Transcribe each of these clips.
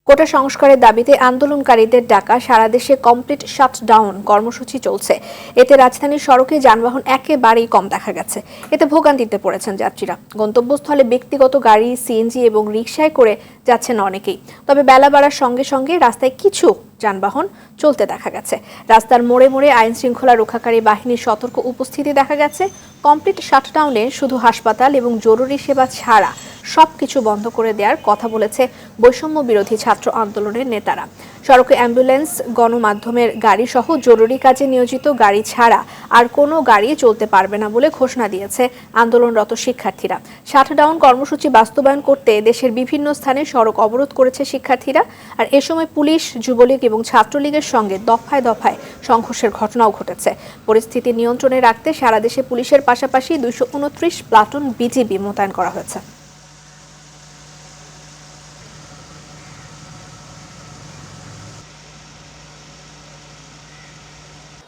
কোটা সংস্কারের দাবিতে আন্দোলনকারীদের ডাকা সারা দেশে কমপ্লিট শাটডাউন কর্মসূচি চলছে। এতে রাজধানীর সড়কে যানবাহন একেবারেই কম দেখা গেছে। এতে ভোগান্তিতে পড়েছেন যাত্রীরা। গন্তব্যস্থলে ব্যক্তিগত গাড়ি, সিএনজি এবং রিকশায় করে যাচ্ছেন অনেকেই। তবে বেলা বাড়ার সঙ্গে সঙ্গে রাস্তায় কিছু যানবাহন চলতে দেখা গেছে। রাস্তার মোড়ে মোড়ে আইন শৃঙ্খলা রক্ষাকারী বাহিনীর সতর্ক উপস্থিতি দেখা গেছে। কমপ্লিট শাটডাউনে শুধু হাসপাতাল এবং জরুরি সেবা ছাড়া সবকিছু বন্ধ করে দেওয়ার কথা বলেছে বৈষম্য বিরোধী ছাত্র আন্দোলনের নেতারা। সড়কে অ্যাম্বুলেন্স, গণমাধ্যমের গাড়ি সহ জরুরি কাজে নিয়োজিত গাড়ি ছাড়া আর কোনো গাড়ি চলতে পারবে না বলে ঘোষণা দিয়েছে আন্দোলনরত শিক্ষার্থীরা। শাটডাউন কর্মসূচি বাস্তবায়ন করতে দেশের বিভিন্ন স্থানে সড়ক অবরোধ করেছে শিক্ষার্থীরা। আর এ সময় পুলিশ, যুবলীগ এবং ছাত্রলীগের সঙ্গে দফায় দফায় সংঘর্ষের ঘটনাও ঘটেছে। পরিস্থিতি নিয়ন্ত্রণে রাখতে সারা দেশে পুলিশের পাশাপাশি 229 প্লাটুন বিজিবি মোতায়েন করা হয়েছে।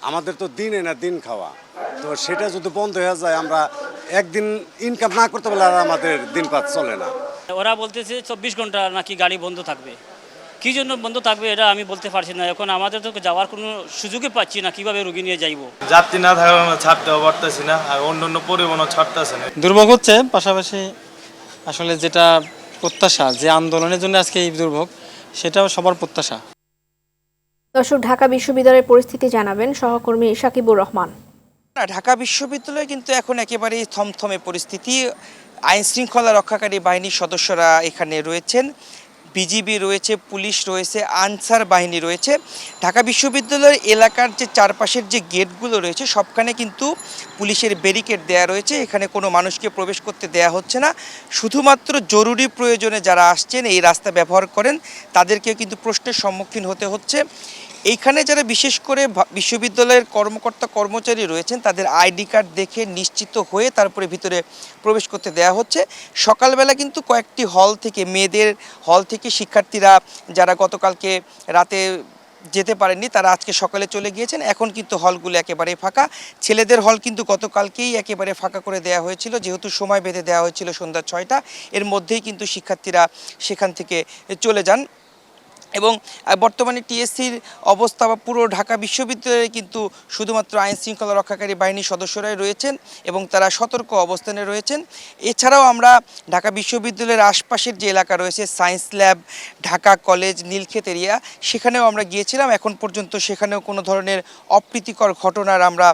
আমাদের তো দিন এনা দিন খাওয়া, তো সেটা যদি বন্ধ হয়ে যায়, আমরা একদিন ইনকাম না করতে পারলে আর আমাদের দিনপাত চলে না। ওরা বলতেছে 24 ঘন্টা নাকি গাড়ি বন্ধ থাকবে। কী জন্য বন্ধ থাকবে এটা আমি বলতে পারছি না। এখন আমাদের তো যাওয়ার কোনো সুযোগই পাচ্ছি না, কিভাবে রোগী নিয়ে যাইব। যাত্রী না থাকলে আমরা ছাড়তেও পারতেছি না, আর অন্য পরিবহনও ছাড়তেছে না। দুর্ভোগ হচ্ছে, পাশাপাশি আসলে যেটা প্রত্যাশা, যে আন্দোলনের জন্য আজকে এই দুর্ভোগ, সেটাও সবার প্রত্যাশা। দর্শক, ঢাকা বিশ্ববিদ্যালয়ের পরিস্থিতি জানাবেন সহকর্মী সাকিবুর রহমান। ঢাকা বিশ্ববিদ্যালয়ে কিন্তু এখন একেবারেই থমথমে পরিস্থিতি। আইন শৃঙ্খলা রক্ষাকারী বাহিনীর সদস্যরা এখানে রয়েছেন, বিজিবি রয়েছে, পুলিশ রয়েছে, আনসার বাহিনী রয়েছে। ঢাকা বিশ্ববিদ্যালয়ের এলাকার যে চারপাশের যে গেটগুলো রয়েছে সবখানে কিন্তু পুলিশের ব্যারিকেড দেয়া রয়েছে। এখানে কোনো মানুষকে প্রবেশ করতে দেয়া হচ্ছে না। শুধুমাত্র জরুরি প্রয়োজনে যারা আসছেন, এই রাস্তা ব্যবহার করেন, তাদেরকেও কিন্তু প্রশ্নের সম্মুখীন হতে হচ্ছে। এইখানে যারা বিশেষ করে বিশ্ববিদ্যালয়ের কর্মকর্তা কর্মচারী রয়েছেন, তাদের আইডি কার্ড দেখে নিশ্চিত হয়ে তারপরে ভিতরে প্রবেশ করতে দেয়া হচ্ছে। সকালবেলা কিন্তু কয়েকটি হল থেকে, মেয়েদের হল থেকে শিক্ষার্থীরা যারা গতকালকে রাতে যেতে পারেননি, তারা আজকে সকালে চলে গিয়েছেন। এখন কিন্তু হলগুলো একেবারে ফাঁকা। ছেলেদের হল কিন্তু গতকালকেই একেবারে ফাঁকা করে দেওয়া হয়েছিল, যেহেতু সময় বেঁধে দেওয়া হয়েছিল সন্ধ্যা 6টা। এর মধ্যেই কিন্তু শিক্ষার্থীরা সেখান থেকে চলে যান। এবং বর্তমানে টিএসসির অবস্থা বা পুরো ঢাকা বিশ্ববিদ্যালয়ে কিন্তু শুধুমাত্র আইন শৃঙ্খলা রক্ষাকারী বাহিনীর সদস্যরাই রয়েছেন এবং তারা সতর্ক অবস্থানে রয়েছেন। এছাড়াও আমরা ঢাকা বিশ্ববিদ্যালয়ের আশপাশের যে এলাকা রয়েছে, science lab, Dhaka college, Nilkhet area, সেখানেও আমরা গিয়েছিলাম। এখন পর্যন্ত সেখানেও কোনো ধরনের অপ্রীতিকর ঘটনার আমরা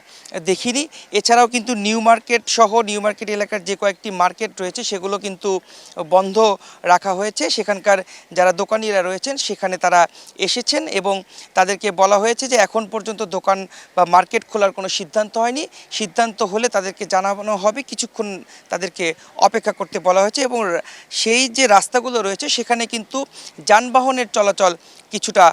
দেখিনি। এছাড়াও কিন্তু নিউ মার্কেট সহ নিউ মার্কেট এলাকার যে কয়েকটি মার্কেট রয়েছে সেগুলো কিন্তু বন্ধ রাখা হয়েছে। সেখানকার যারা দোকানিরা রয়েছেন সেখানে তারা এসেছেন এবং তাদেরকে বলা হয়েছে যে এখন পর্যন্ত দোকান বা মার্কেট খোলার কোনো সিদ্ধান্ত হয়নি। সিদ্ধান্ত হলে তাদেরকে জানানো হবে, কিছুক্ষণ তাদেরকে অপেক্ষা করতে বলা হয়েছে। এবং সেই যে রাস্তাগুলো রয়েছে সেখানে কিন্তু যানবাহনের চলাচল কিছুটা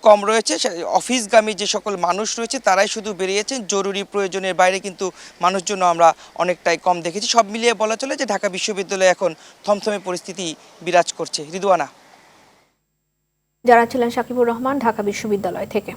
কম রয়েছে। অফিসগামী যে সকল মানুষ রয়েছে তারাই শুধু বেরিয়েছেন, জরুরি প্রয়োজনের বাইরে কিন্তু মানুষজন আমরা অনেকটাই কম দেখেছি। সব মিলিয়ে বলা চলে যে ঢাকা বিশ্ববিদ্যালয়ে এখন থমথমে পরিস্থিতি বিরাজ করছে। রিদওয়ানা। যারা ছিলেন সাকিবুর রহমান ঢাকা বিশ্ববিদ্যালয় থেকে।